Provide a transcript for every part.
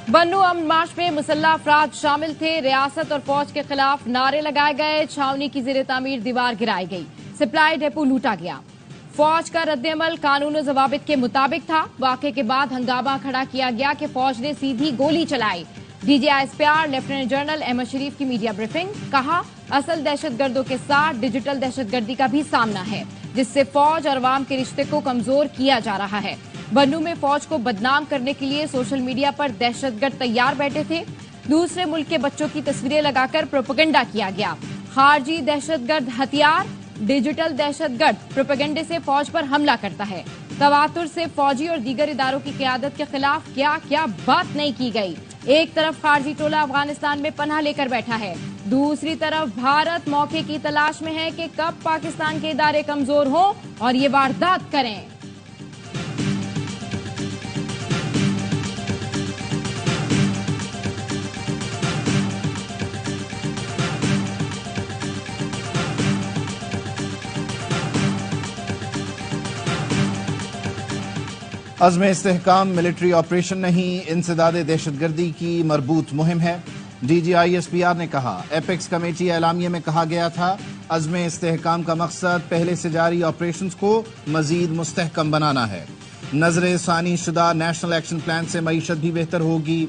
बन्नू अमन मार्च में मुसल्लह अफराद शामिल थे। रियासत और फौज के खिलाफ नारे लगाए गए। छावनी की जेर तामीर दीवार गिराई गई। सप्लाई डेपो लूटा गया। फौज का रद्देअमल कानून और जवाबित के मुताबिक था। वाकये के बाद हंगामा खड़ा किया गया कि फौज ने सीधी गोली चलाई। DGISPR लेफ्टिनेंट जनरल अहमद शरीफ की मीडिया ब्रीफिंग। कहा, असल दहशतगर्दों के साथ डिजिटल दहशतगर्दी का भी सामना है, जिससे फौज और अवाम के रिश्ते को कमजोर किया जा रहा है। बन्नू में फौज को बदनाम करने के लिए सोशल मीडिया पर दहशतगर्द तैयार बैठे थे। दूसरे मुल्क के बच्चों की तस्वीरें लगाकर प्रोपेगेंडा किया गया। खारजी दहशतगर्द हथियार, डिजिटल दहशतगर्द प्रोपेगेंडे से फौज पर हमला करता है। तवातुर से फौजी और दीगर इदारों की क़यादत के खिलाफ क्या क्या बात नहीं की गई। एक तरफ खारजी टोला अफगानिस्तान में पनाह लेकर बैठा है, दूसरी तरफ भारत मौके की तलाश में है कि कब पाकिस्तान के इदारे कमजोर हों और ये वारदात करें। अज़्म इस्तेहकाम मिलिट्री ऑपरेशन नहीं, इंसदादे दहशतगर्दी की मरबूत मुहिम है। DGISPR ने कहा, एपेक्स कमेटी एलामिया में कहा गया था, अज़्म इस्तेहकाम का मकसद पहले से जारी ऑपरेशंस को मजीद मुस्तहकम बनाना है। नजर सानी शुदा नेशनल एक्शन प्लान से मईशत भी बेहतर होगी।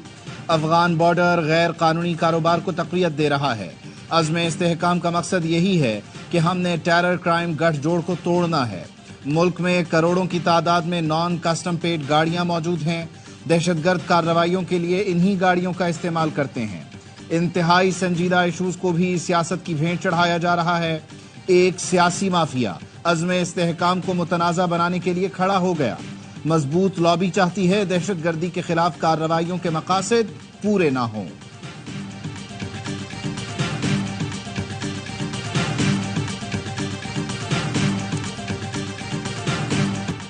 अफगान बॉर्डर गैर कानूनी कारोबार को तक़वियत दे रहा है। अज़्म इस्तेहकाम का मकसद यही है कि हमने टेरर क्राइम गठजोड़ को तोड़ना है। मुल्क में करोड़ों की तादाद में नॉन कस्टम पेड गाड़ियां मौजूद हैं। दहशतगर्द कार्रवाइयों के लिए इन्हीं गाड़ियों का इस्तेमाल करते हैं। इंतहाई संजीदा इशूज को भी सियासत की भेंट चढ़ाया जा रहा है। एक सियासी माफिया अज़्म इस्तेहकाम को मुतनाज़ा बनाने के लिए खड़ा हो गया। मजबूत लॉबी चाहती है दहशतगर्दी के खिलाफ कार्रवाइयों के मकासद पूरे ना हों।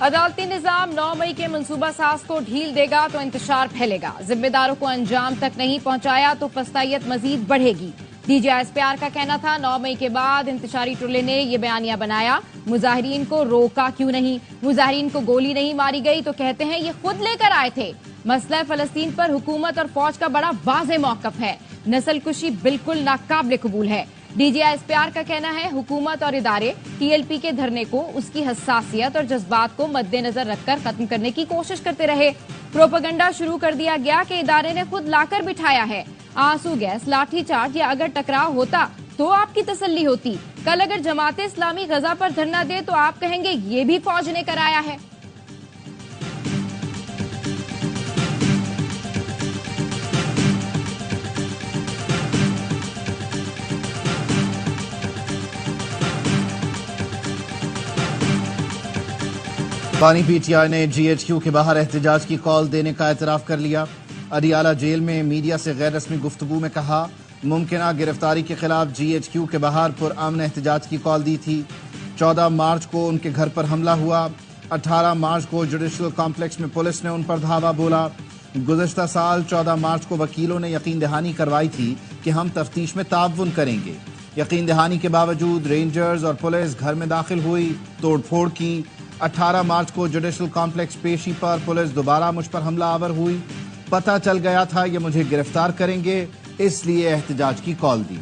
अदालती निजाम 9 मई के मंसूबा साज को ढील देगा तो इंतशार फैलेगा। जिम्मेदारों को अंजाम तक नहीं पहुंचाया तो फस्तायत मजीद बढ़ेगी। DGISPR का कहना था, 9 मई के बाद इंतशारी टोले ने यह बयानिया बनाया, मुजाहिरीन को रोका क्यों नहीं, मुजाहिरीन को गोली नहीं मारी गई तो कहते हैं ये खुद लेकर आए थे। मसला फलस्तीन पर हुकूमत और फौज का बड़ा वाज़ेह मौक़िफ़ है। नस्लकुशी बिल्कुल नाकाबिल कबूल है। DGISPR का कहना है, हुकूमत और इदारे TLP के धरने को उसकी हसासियत और जज्बात को मद्देनजर रखकर खत्म करने की कोशिश करते रहे। प्रोपेगेंडा शुरू कर दिया गया कि इदारे ने खुद लाकर बिठाया है। आंसू गैस, लाठीचार्ज या अगर टकराव होता तो आपकी तसल्ली होती। कल अगर जमाते इस्लामी गजा पर धरना दे तो आप कहेंगे ये भी फौज ने कराया है। पानी PTI ने GHQ के बाहर एहतजाज की कॉल देने का एतराफ कर लिया। अडियाला जेल में मीडिया से गैर रस्मी गुफ्तगू में कहा, मुमकिना गिरफ्तारी के खिलाफ GHQ के बाहर पुरअमन एहतजाज की कॉल दी थी। 14 मार्च को उनके घर पर हमला हुआ। 18 मार्च को जुडिशल कॉम्प्लेक्स में पुलिस ने उन पर धावा बोला। गुज़श्ता साल 14 मार्च को वकीलों ने यकीन दहानी करवाई थी कि हम तफ्तीश में ताउन करेंगे। यकीन दहानी के बावजूद रेंजर्स और पुलिस घर में दाखिल हुई, तोड़फोड़ की। 18 मार्च को जुडिशल कॉम्प्लेक्स पेशी पर पुलिस दोबारा मुझ पर हमला आवर हुई। पता चल गया था ये मुझे गिरफ्तार करेंगे, इसलिए एहतजाज की कॉल दी।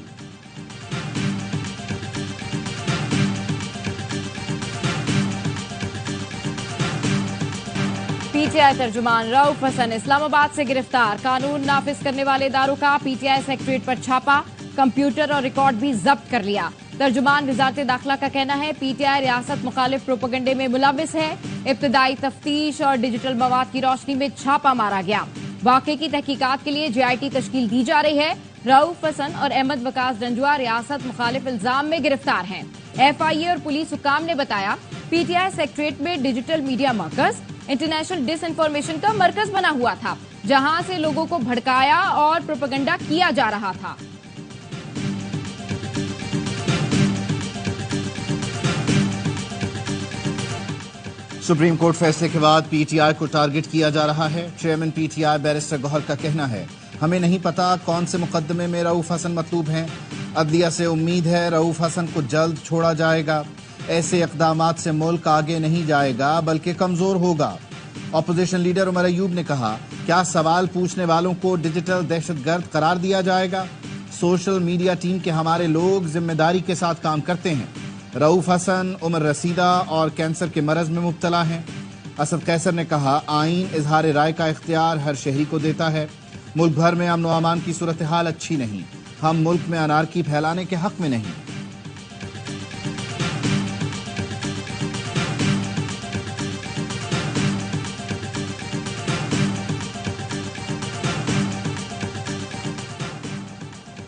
PTI तर्जुमान रऊफ हसन इस्लामाबाद से गिरफ्तार। कानून नाफिज करने वाले इदारों का PTI सेक्रेटरीट पर छापा, कंप्यूटर और रिकॉर्ड भी जब्त कर लिया। तर्जुमान वजारत दाखिला का कहना है, PTI रियासत मुखालिफ प्रोपेगेंडे में मुलविस है। इब्तदाई तफ्तीश और डिजिटल मवाद की रोशनी में छापा मारा गया। वाकये की तहकीकात के लिए JIT तश्कील दी जा रही है। रऊफ हसन और अहमद वकास डंजुआ रियासत मुखालिफ इल्जाम में गिरफ्तार हैं। FIA और पुलिस हुकाम ने बताया, PTI सेक्रेटरीट में डिजिटल मीडिया मरकज इंटरनेशनल डिसइंफॉर्मेशन का मरकज बना हुआ था, जहां से लोगों को भड़काया और प्रोपेगेंडा किया जा रहा था। सुप्रीम कोर्ट फैसले के बाद PTI को टारगेट किया जा रहा है। चेयरमैन PTI बैरिस्टर गौहर का कहना है, हमें नहीं पता कौन से मुकदमे में रऊफ हसन मतलूब हैं। अदलिया से उम्मीद है रऊफ हसन को जल्द छोड़ा जाएगा। ऐसे इक़दामात से मुल्क आगे नहीं जाएगा बल्कि कमजोर होगा। ऑपोजिशन लीडर उमर अयूब ने कहा, क्या सवाल पूछने वालों को डिजिटल दहशतगर्द करार दिया जाएगा? सोशल मीडिया टीम के हमारे लोग जिम्मेदारी के साथ काम करते हैं। रऊफ हसन, उमर रसीदा और कैंसर के मरज में मुब्तला हैं। असद कैसर ने कहा, आईन इजहार राय का इख्तियार हर शहरी को देता है। मुल्क भर में अमन व अमान की सूरत हाल अच्छी नहीं। हम मुल्क में अनारकी फैलाने के हक में नहीं।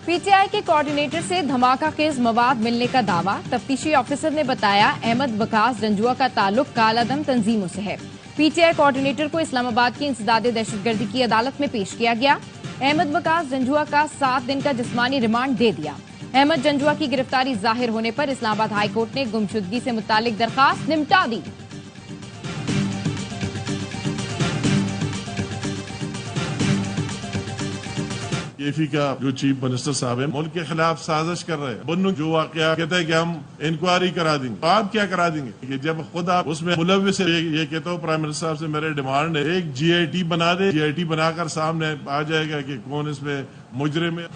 पीटीआई के कोऑर्डिनेटर से धमाका खेज मवाद मिलने का दावा। तफ्तीशी ऑफिसर ने बताया, अहमद वकास जंजुआ का ताल्लुक कालादम तंजीमों से है। पीटीआई कोऑर्डिनेटर को इस्लामाबाद की इंसदादे दहशतगर्दी की अदालत में पेश किया गया। अहमद वकास जंजुआ का 7 दिन का जिस्मानी रिमांड दे दिया। अहमद जंजुआ की गिरफ्तारी जाहिर होने पर इस्लामाबाद हाईकोर्ट ने गुमशुदगी से मुतालिक दरखास्त निपटा दी। केफी का जो चीफ मिनिस्टर साहब है, मुल्क के खिलाफ साजिश कर रहे हैं। बन्नू जो वाकया कहते हैं कि हम इंक्वायरी करा देंगे, तो आप क्या करा देंगे? कि जब खुद आप उसमें मुलव्विस है। ये कहता हूँ प्राइम मिनिस्टर साहब से मेरे डिमांड है, एक GIT बना दे। GIT बनाकर सामने आ जाएगा कि कौन इसमें मुजरिम है।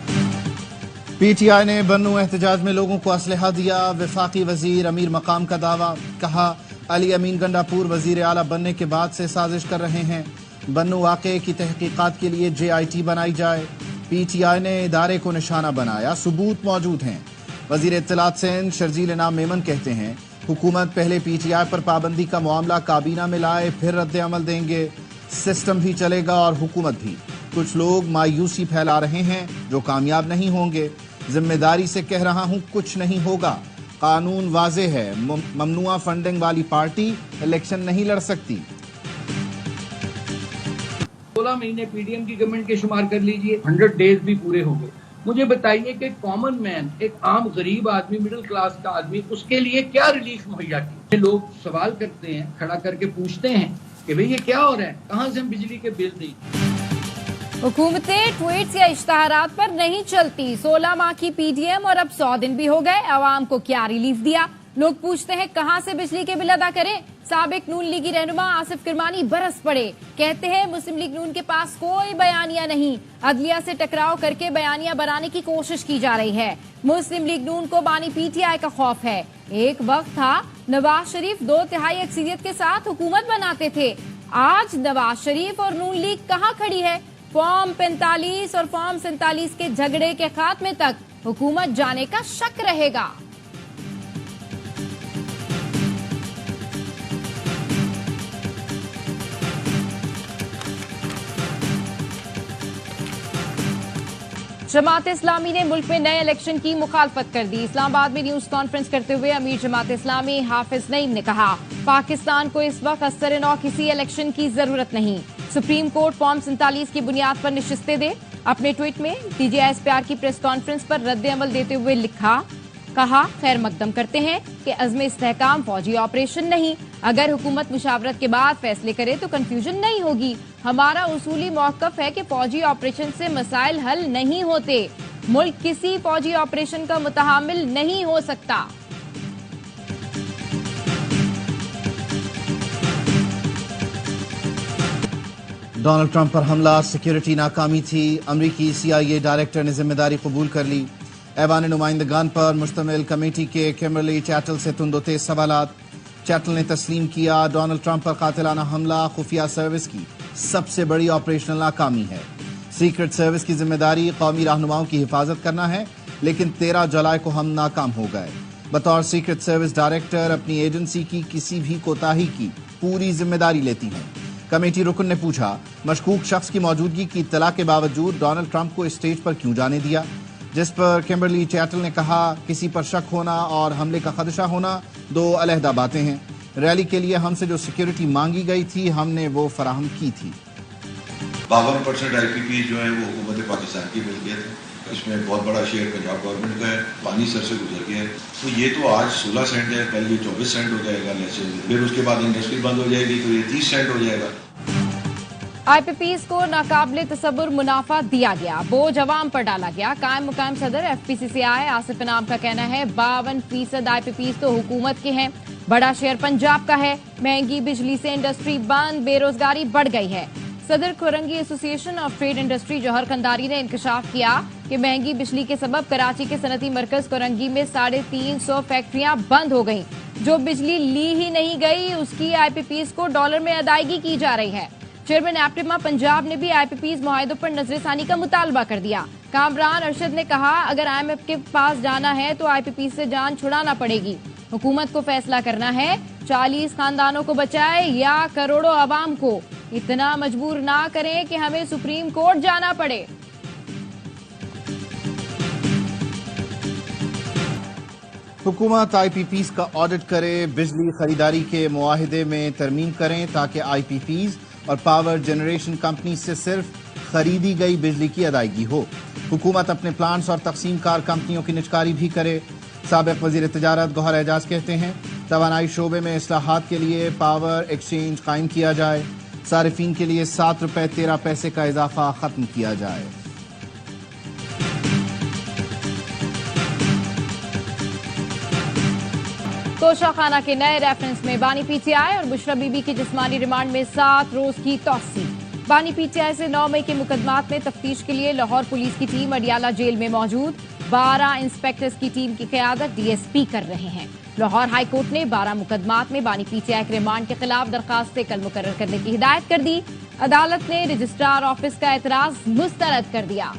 पीटीआई ने बन्नू एहतजाज में लोगों को असलहा दिया। वफाकी वजीर अमीर मकाम का दावा। कहा, अली अमीन गंडापुर वजीर आला बनने के बाद से साजिश कर रहे हैं। बन्नू वाकये की तहकीकात के लिए JIT बनाई जाए। पीटीआई ने इदारे को निशाना बनाया, सबूत मौजूद हैं। वजीर इत्तलात सिंध शर्जील इनाम मेमन कहते हैं, हुकूमत पहले पीटीआई पर पाबंदी का मामला काबीना में लाए, फिर रद्द अमल देंगे। सिस्टम भी चलेगा और हुकूमत भी। कुछ लोग मायूसी फैला रहे हैं जो कामयाब नहीं होंगे। जिम्मेदारी से कह रहा हूं, कुछ नहीं होगा। कानून वाजे है, ममनुआ फंडिंग वाली पार्टी इलेक्शन नहीं लड़ सकती। 16 महीने पीडीएम की गवर्नमेंट के शुमार कर लीजिए, 100 डेज भी पूरे हो गए। मुझे बताइए कि कॉमन मैन, एक आम गरीब आदमी, मिडिल क्लास का आदमी, उसके लिए क्या रिलीफ मुहैया की? लोग सवाल करते हैं, खड़ा करके पूछते हैं कि भाई ये क्या हो रहा है, कहां से हम बिजली के बिल दें? हुकूमतें ट्वीट्स या इश्तहारात पर नहीं चलती। 16 माह की पीडीएम और अब 100 दिन भी हो गए। अवाम को क्या रिलीफ दिया? लोग पूछते हैं, कहां से बिजली के बिल अदा करें? साबिक नून लीगी रहनुमा आसिफ किरमानी बरस पड़े। कहते हैं, मुस्लिम लीग नून के पास कोई बयानिया नहीं। अदलिया से टकराव करके बयानिया बनाने की कोशिश की जा रही है। मुस्लिम लीग नून को बानी पीटीआई का खौफ है। एक वक्त था नवाज शरीफ 2/3 अक्सरियत के साथ हुकूमत बनाते थे। आज नवाज शरीफ और नून लीग कहां खड़ी है? फॉर्म 45 और फॉर्म 47 के झगड़े के खात्मे तक हुकूमत जाने का शक रहेगा। जमात इस्लामी ने मुल्क में नए इलेक्शन की मुखालफत कर दी। इस्लामाबाद में न्यूज कॉन्फ्रेंस करते हुए अमीर जमात इस्लामी हाफिज नईम ने कहा, पाकिस्तान को इस वक्त असर-ए-नौ किसी इलेक्शन की जरूरत नहीं। सुप्रीम कोर्ट फॉर्म 47 की बुनियाद पर निशिस्तें दे। अपने ट्वीट में DGISPR की प्रेस कॉन्फ्रेंस पर रद्द अमल देते हुए कहा, खैर मकदम करते हैं कि अज़्म इस्तेहकाम फौजी ऑपरेशन नहीं। अगर हुकूमत मुशावरत के बाद फैसले करे तो कंफ्यूजन नहीं होगी। हमारा उसूली मौक़िफ़ है कि फौजी ऑपरेशन से मसाइल हल नहीं होते। मुल्क किसी फौजी ऑपरेशन का मुतहामिल नहीं हो सकता। डोनाल्ड ट्रंप पर हमला सिक्योरिटी नाकामी थी। अमरीकी CIA डायरेक्टर ने जिम्मेदारी कबूल कर ली। ऐवान नुमाइंदगान पर मुश्तमिल कमेटी के किमबरली चैटल से तुंदोतेज सवालात। चैटल ने तस्लीम किया, डोनाल्ड ट्रंप पर कातिलाना हमला खुफिया सर्विस की सबसे बड़ी ऑपरेशनल नाकामी है। सीक्रेट सर्विस की जिम्मेदारी कौमी रहनुमाओं की हिफाजत करना है, लेकिन 13 जुलाई को हम नाकाम हो गए। बतौर सीक्रेट सर्विस डायरेक्टर अपनी एजेंसी की किसी भी कोताही की पूरी जिम्मेदारी लेती हैं। कमेटी रुकन ने पूछा, मशकूक शख्स की मौजूदगी की इत्तला के बावजूद डोनाल्ड ट्रंप को स्टेज पर क्यों जाने दिया? जिस पर किमबरली चैटल ने कहा, किसी पर शक होना और हमले का खदशा होना 2 अलहदा बातें हैं। रैली के लिए हमसे जो सिक्योरिटी मांगी गई थी, हमने वो फराहम की थी। 52% IPP जो है वो हुकूमत पाकिस्तान की मिल्कियत है। इसमें बहुत बड़ा शेयर पंजाब गवर्नमेंट का है। पानी सर से गुजर गया है, तो ये तो आज 16 सेंट है, कल ये 24 सेंट हो जाएगा। फिर उसके बाद इंडस्ट्री बंद हो जाएगी तो ये 30 सेंट हो जाएगा। IPPs को नाकाबिले तसव्वुर मुनाफा दिया गया, बोझ अवाम पर डाला गया। कायम मुकाम सदर FPCCI आसिफ इनाम का कहना है, 52% IPPs तो हुकूमत के हैं। बड़ा शेयर पंजाब का है। महंगी बिजली से इंडस्ट्री बंद, बेरोजगारी बढ़ गई है। सदर Korangi association of trade industry Jauhar Kandari ने इंकशाफ किया कि महंगी बिजली के सबब कराची के सनती मरकज कोरंगी में 350 फैक्ट्रियां बंद हो गईं। जो बिजली ली ही नहीं गई उसकी आईपीपीज को डॉलर में अदायगी की जा रही है। चेयरमैन एप्टिमा पंजाब ने भी आईपीपीज मुआहिदों पर नजरसानी का मुतालबा कर दिया। कामरान अरशद ने कहा, अगर IMF के पास जाना है तो आईपीपीज से जान छुड़ाना पड़ेगी। हुकूमत को फैसला करना है 40 खानदानों को बचाए या करोड़ों आवाम को। इतना मजबूर ना करें कि हमें सुप्रीम कोर्ट जाना पड़े। हुकूमत आईपीपीज का ऑडिट करे, बिजली खरीदारी के मुआहिदे में तरमीम करें ताकि आईपीपीज और पावर जनरेशन कंपनी से सिर्फ खरीदी गई बिजली की अदायगी हो। हुकूमत अपने प्लांट्स और तकसीम कार कंपनियों की निजकारी भी करे। साबिक वजीर तिजारत गौहर एजाज कहते हैं, तवानाई शोबे में इस्लाहात के लिए पावर एक्सचेंज कायम किया जाए। सारिफीन के लिए 7 रुपए 13 पैसे का इजाफा खत्म किया जाए। तोशाखाना के नए रेफरेंस में बानी पीटीआई और बुशरा बीबी की जिस्मानी रिमांड में 7 रोज की तौसी। बानी पीटीआई से 9 मई के मुकदमात में तफ्तीश के लिए लाहौर पुलिस की टीम अडियाला जेल में मौजूद। 12 इंस्पेक्टर्स की टीम की क़यादत डीएसपी कर रहे हैं। लाहौर हाई कोर्ट ने 12 मुकदमात में बानी पीटीआई के रिमांड के खिलाफ दरखास्तें कल मुकर्रर करने की हिदायत कर दी। अदालत ने रजिस्ट्रार ऑफिस का एतराज मुस्तरद कर दिया।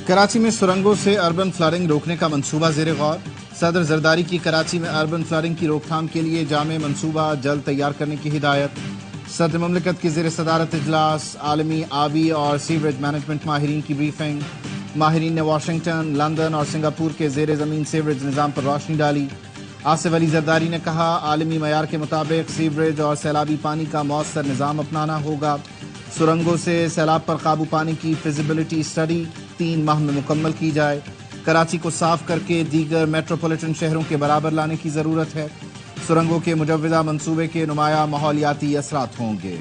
कराची में सुरंगों से अर्बन फ्लडिंग रोकने का मंसूबा ज़ेरे गौर। सदर जरदारी की कराची में अर्बन फ्लडिंग की रोकथाम के लिए जामे मंसूबा जल्द तैयार करने की हिदायत। सदर मुमलिकत की ज़ेर सदारत इजलास, आलमी आबी और सीवरेज मैनेजमेंट माहिरीन की ब्रीफिंग। माहिरीन ने वाशिंगटन, लंदन और सिंगापुर के ज़ेर ज़मीन सीवरेज निज़ाम पर रोशनी डाली। आसिफ अली जरदारी ने कहा, आलमी मयार के मुताबिक सीवरेज और सैलाबी पानी का मौसर निज़ाम अपनाना होगा। सुरंगों से सैलाब पर काबू पाने की फिजिबिलिटी स्टडी 3 माह में मुकम्मल की जाए। कराची को साफ करके दीगर मेट्रोपॉलिटन शहरों के बराबर लाने की ज़रूरत है। सुरंगों के मुजव्वज़ा मंसूबे के नुमाया माहौलियाती असरात होंगे।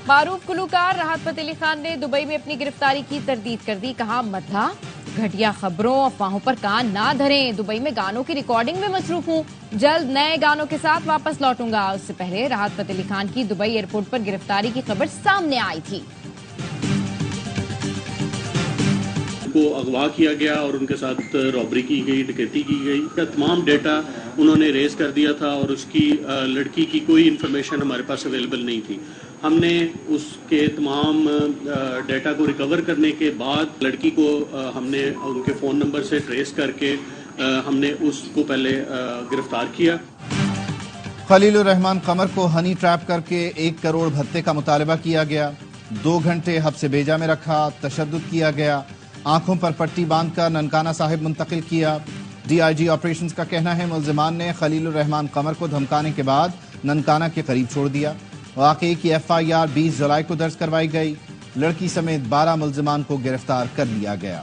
मारूफ गुलूकार राहत फतेह अली खान ने दुबई में अपनी गिरफ्तारी की तरदीद कर दी। कहा, मद्दा घटिया खबरों अफवाहों पर कान ना धरें। दुबई में गानों की रिकॉर्डिंग में मसरूफ हूँ, जल्द नए गानों के साथ वापस लौटूंगा। उससे पहले राहत फतेह अली खान की दुबई एयरपोर्ट पर गिरफ्तारी की खबर सामने आई थी। को अगवा किया गया और उनके साथ रॉबरी की गई, डकैती की गई। तमाम डेटा उन्होंने रेज कर दिया था और उसकी लड़की की कोई इन्फॉर्मेशन हमारे पास अवेलेबल नहीं थी। हमने उसके तमाम डेटा को रिकवर करने के बाद लड़की को हमने उनके फ़ोन नंबर से ट्रेस करके हमने उसको पहले गिरफ्तार किया। खलीलुर रहमान कमर को हनी ट्रैप करके 1 करोड़ भत्ते का मुतालबा किया गया। 2 घंटे हब्स बेजा में रखा, तशद्दुद किया गया। आंखों पर पट्टी बांधकर ननकाना साहिब मुंतकिल किया। डीआईजी ऑपरेशंस का कहना है, मुल्जिमान ने खलीलुर रहमान कमर को धमकाने के बाद ननकाना के करीब छोड़ दिया। वाकई की FIR 20 जुलाई को दर्ज करवाई गई। लड़की समेत 12 मुल्जिमान को गिरफ्तार कर लिया गया।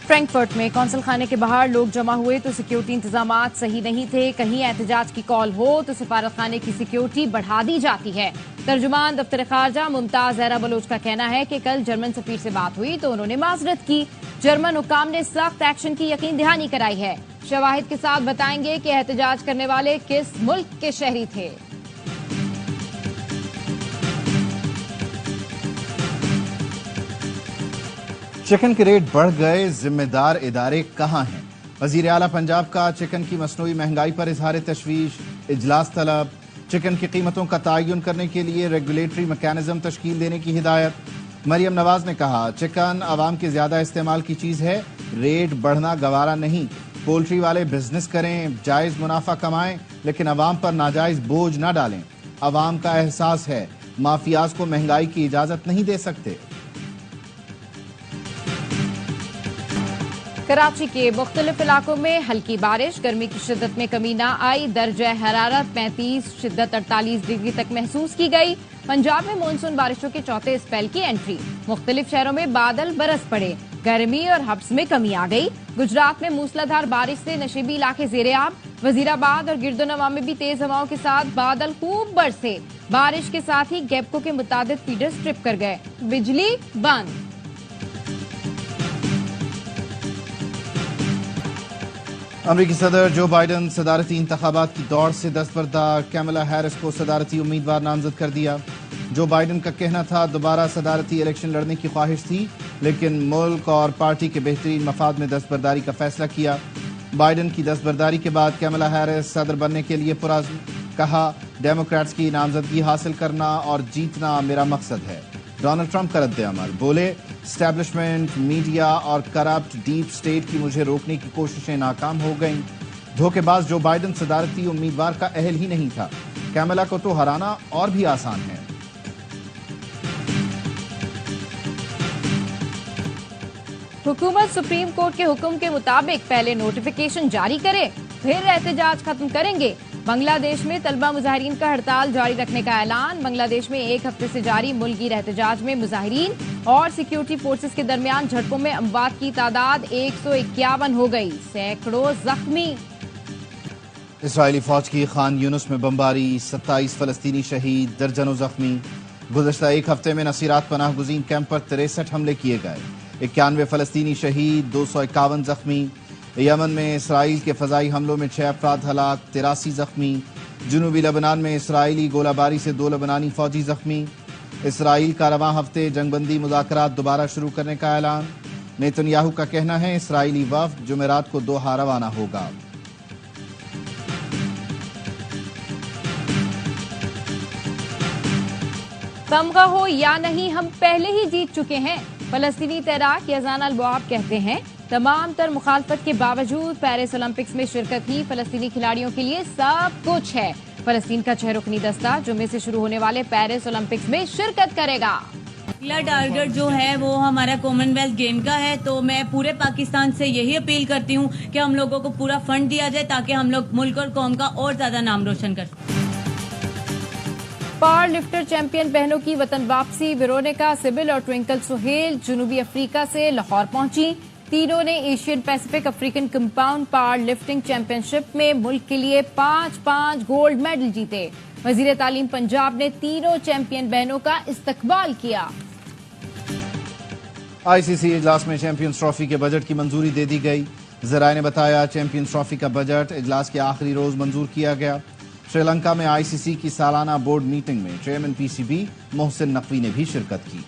फ्रैंकफर्ट में कौंसल खाने के बाहर लोग जमा हुए तो सिक्योरिटी इंतजामात सही नहीं थे। कहीं एहतजाज की कॉल हो तो सफारत खाने की सिक्योरिटी बढ़ा दी जाती है। तर्जुमान दफ्तर खारजा मुमताज जहरा बलोच का कहना है कि कल जर्मन सफीर से बात हुई तो उन्होंने माजरत की। जर्मन हुक्काम ने सख्त एक्शन की यकीन दहानी कराई है। शवाहिद के साथ बताएंगे कि एहतजाज करने वाले किस मुल्क के शहरी थे। चिकन के रेट बढ़ गए, जिम्मेदार इदारे कहां हैं? वजीर आला पंजाब का चिकन की मसनूई महंगाई पर इजहार तशवीश, इजलास तलब। चिकन की कीमतों का तयन करने के लिए रेगुलेटरी मैकेनिज्म तश्कील देने की हिदायत। मरियम नवाज ने कहा, चिकन आवाम के ज्यादा इस्तेमाल की चीज है, रेट बढ़ना गवारा नहीं। पोल्ट्री वाले बिजनेस करें, जायज मुनाफा कमाएं, लेकिन आवाम पर नाजायज बोझ न डालें। आवाम का एहसास है, माफियाज को महंगाई की इजाजत नहीं दे सकते। कराची के मुख्तलिफ इलाकों में हल्की बारिश, गर्मी की शिद्दत में कमी न आई। दर्जा हरारत 35, शिद्दत 48 डिग्री तक महसूस की गई। पंजाब में मानसून बारिशों के चौथे स्पेल की एंट्री। मुख्तलिफ शहरों में बादल बरस पड़े, गर्मी और हब्स में कमी आ गई। गुजरात में मूसलाधार बारिश से नशेबी इलाके जेरेआब। वजीराबाद और गिरदोनवा में भी तेज हवाओं के साथ बादल खूब बरसे। बारिश के साथ ही गैपको के मुताबिक फीडर्स ट्रिप कर गए, बिजली बंद। अमरीकी सदर जो बाइडन सदारती इंतखाबात की दौड़ से दस्तबरदार। कैमला हैरिस को सदारती उम्मीदवार नामजद कर दिया। जो बाइडन का कहना था दोबारा सदारती इलेक्शन लड़ने की ख्वाहिश थी, लेकिन मुल्क और पार्टी के बेहतरीन मफाद में दस्तबरदारी का फैसला किया। बाइडन की दस्तबरदारी के बाद कैमला हैरिस सदर बनने के लिए पुरज़्म। कहा, डेमोक्रेट्स की नामजदगी हासिल करना और जीतना मेरा मकसद है। डोनाल्ड ट्रंप का रद्द-ए-अमल। बोले, एस्टैब्लिशमेंट, मीडिया और करप्ट डीप स्टेट की मुझे रोकने की कोशिशें नाकाम हो गईं। धोखेबाज जो बाइडन सदारती उम्मीदवार का अहल ही नहीं था। कैमला को तो हराना और भी आसान है। हुकूमत सुप्रीम कोर्ट के हुक्म के मुताबिक पहले नोटिफिकेशन जारी करे, फिर एहतजाज खत्म करेंगे। बांग्लादेश में तलबा मुजाहिरीन का हड़ताल जारी रखने का ऐलान। बांग्लादेश में एक हफ्ते से जारी मुल्की एहतजाज में मुजाहिरीन और सिक्योरिटी फोर्सेस के दरमियान झड़पों में अमवात की तादाद 151 हो गई, सैकड़ों जख्मी। इसराइली फौज की खान यूनुस में बमबारी, 27 फलस्तीनी शहीद, दर्जनों जख्मी। गुज़श्ता एक हफ्ते में नसीरात पनाह गुज़ीन कैंप पर 63 हमले किए गए, 91 फलस्तीनी शहीद, 251 जख्मी। यमन में इसराइल के फजाई हमलों में 6 अफराद हलाक, 83 जख्मी। जुनूबी लबनान में इसराइली गोलाबारी से 2 लबनानी फौजी जख्मी। इसराइल का रवां हफ्ते जंगबंदी मुज़ाकरात दोबारा शुरू करने का ऐलान। नेतन्याहू का कहना है इसराइली वफ़द जुमेरात को दोहा रवाना होगा। तमगा हो या नहीं, हम पहले ही जीत चुके हैं। फलस्तीनी तैराक यज़ान अल-बुआब कहते हैं, तमाम तर मुखालफत के बावजूद पेरिस ओलंपिक्स में शिरकत ही फलस्तीनी खिलाड़ियों के लिए सब कुछ है। फलस्तीन का 6 रुकनी दस्ता जुम्मे से शुरू होने वाले पेरिस ओलंपिक्स में शिरकत करेगा। अगला टारगेट जो है वो हमारा कॉमनवेल्थ गेम का है, तो मैं पूरे पाकिस्तान से यही अपील करती हूँ कि हम लोगों को पूरा फंड दिया जाए ताकि हम लोग मुल्क और कौम का और ज्यादा नाम रोशन कर सकें। पावर लिफ्टर चैंपियन बहनों की वतन वापसी। वेरोनिका, सिबिल और ट्विंकल सुहेल जनूबी अफ्रीका से लाहौर पहुंची। तीनों ने Asian Pacific African compound power lifting championship में मुल्क के लिए 5-5 गोल्ड मेडल जीते। वजीर तालीम पंजाब ने तीनों चैंपियन बहनों का इस्तकबाल किया। आईसीसी इजलास में चैंपियंस ट्रॉफी के बजट की मंजूरी दे दी गई। जराए ने बताया, चैंपियंस ट्रॉफी का बजट इजलास के आखिरी रोज मंजूर किया गया। श्रीलंका में आईसीसी की सालाना बोर्ड मीटिंग में चेयरमैन पीसीबी मोहसिन नकवी ने भी शिरकत की।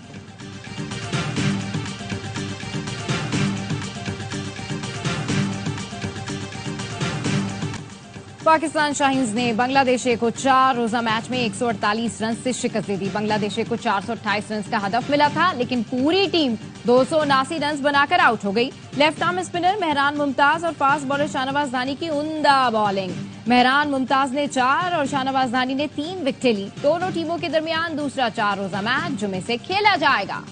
पाकिस्तान शाहीन्स ने बांग्लादेश को 4 रोजा मैच में 148 रन से शिकस्त दे दी। बांग्लादेश को 428 रन का हदफ मिला था, लेकिन पूरी टीम 279 रन बनाकर आउट हो गई। Left arm spinner Mehran Mumtaz और फास्ट बॉलर शाहनवाज दानी की उम्दा बॉलिंग। मेहरान मुमताज ने 4 और शाहनवाज दानी ने 3 विकेटें ली। दोनों टीमों के दरमियान दूसरा 4 रोजा मैच जुमे से खेला जाएगा।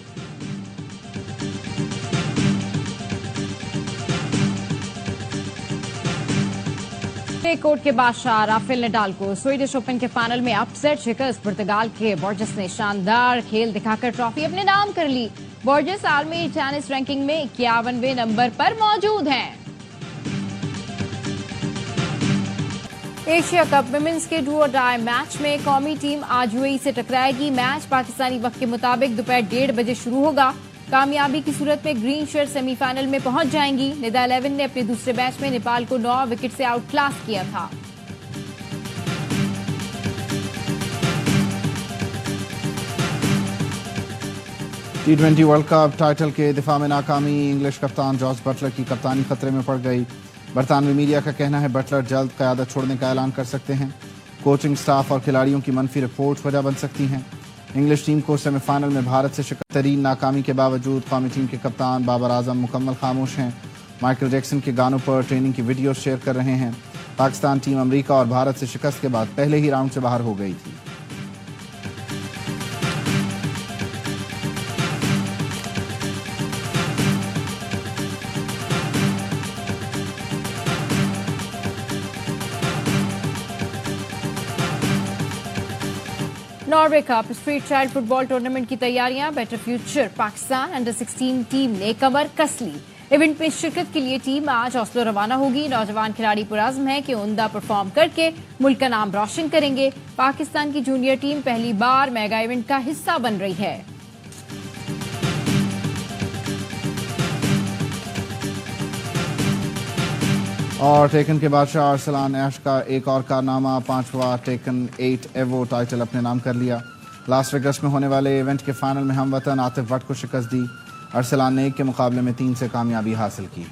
कोर्ट के बादशाह राफेल नडाल को स्वीडिश ओपन के फाइनल में अपसेट शिकस्त। पुर्तगाल के बॉर्जेस ने शानदार खेल दिखाकर ट्रॉफी अपने नाम कर ली। बॉर्जेस आलमी टेनिस रैंकिंग में 51वें नंबर पर मौजूद हैं। एशिया कप विमेंस के डू और डाई मैच में कौमी टीम आज यूएई से टकराएगी। मैच पाकिस्तानी वक्त के मुताबिक दोपहर 1:30 बजे शुरू होगा। कामयाबी की सूरत में ग्रीन शर्ट सेमीफाइनल में पहुंच जाएंगी। निदा 11 ने अपने दूसरे मैच में नेपाल को 9 विकेट से आउट क्लास किया था। T20 वर्ल्ड कप टाइटल के दिफा में नाकामी। इंग्लिश कप्तान जॉर्ज बटलर की कप्तानी खतरे में पड़ गई। बरतानवी मीडिया का कहना है बटलर जल्द क़यादत छोड़ने का ऐलान कर सकते हैं। कोचिंग स्टाफ और खिलाड़ियों की मनफी रिपोर्ट वजह बन सकती हैं। इंग्लिश टीम को सेमीफाइनल में भारत से शिकस्त तरीन नाकामी के बावजूद कौमी टीम के कप्तान बाबर आजम मुकम्मल खामोश हैं। माइकल जैक्सन के गानों पर ट्रेनिंग की वीडियो शेयर कर रहे हैं। पाकिस्तान टीम अमेरिका और भारत से शिकस्त के बाद पहले ही राउंड से बाहर हो गई थी। Norway cup street child football tournament की तैयारियां। बेटर फ्यूचर पाकिस्तान अंडर-16 टीम ने कमर कस ली। इवेंट में शिरकत के लिए टीम आज ऑस्लो रवाना होगी। नौजवान खिलाड़ी पुरज़्म है कि उम्दा परफॉर्म करके मुल्क का नाम रोशन करेंगे। पाकिस्तान की जूनियर टीम पहली बार मेगा इवेंट का हिस्सा बन रही है। और टेकन के बादशाह अरसलान ऐश का एक और कारनामा, 5वां टेकन 8 एवो टाइटल अपने नाम कर लिया। लास वेगस में होने वाले इवेंट के फाइनल में हमवतन आतिफ भट्ट को शिकस्त दी। अरसलान ने 1 के मुकाबले में 3 से कामयाबी हासिल की।